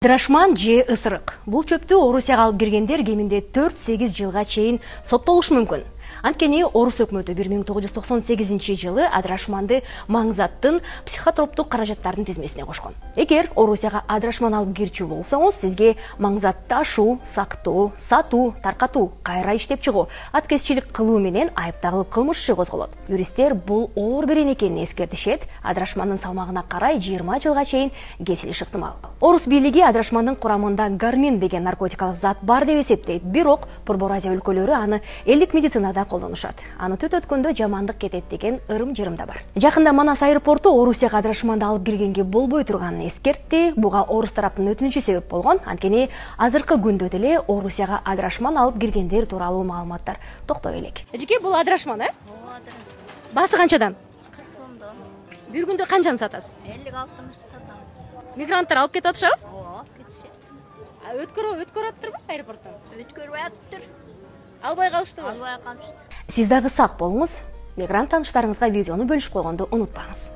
Адрашман же ысырык. Бул чөптү Орусияга алып киргендер кеминде 4-8 жылга чейин соттолушу мүмкүн. Анткени Орус өкмөтү 1998 жылы адрашманды маңзаттын психотроптук каражаттардын тизмесине кошкон. Эгер Орусияга адрашман алып кирчү болсоңуз, сизге маңзатты ашуу, сактоо, сатуу, таркатуу, кайра иштеп чыгуу, аткезчилик кылуу менен айыпталып кылмыш иши козголот. Юристтер бул оор берен экенин эскертишет. Адрашмандын салмагына карай 20 жылга чейин кесилиш ыктымал. Орус бийлиги адрашмандын курамында гармин деген наркотикалык зат бар деп эсептейт. Бирок Борбор Азия өлкөлөрү аны элдик медицинада колдонушат. Аны түт өткөндө жамандык кетет деген ырым-жырым да бар. Жакында Манас аэропорту Орусияга адрашманды алып киргенге болбой турганын эскертти. Буга Орус тараптын өтүнүчү себеп болгон. Анткени азыркы күндө деле Орусияга адрашман алып киргендер тууралуу маалыматтар токтой элек. Эжеке, бул адрашман, Баасы канчадан? 40 сомдон. Бир күндө канчаны сатасыз? 50-60 сатам. Мигранттар алып кетип атышабы? Алып кетишет. Өткөрүп атыптырбы аэропорттон? Өткөрүп атыптыр. Албай калыштыбы? Албай калышты. Сиз дагы сак болуңуз. Мигрант тааныштарыңызга видеону бөлүшүп койгонду унутпаңыз.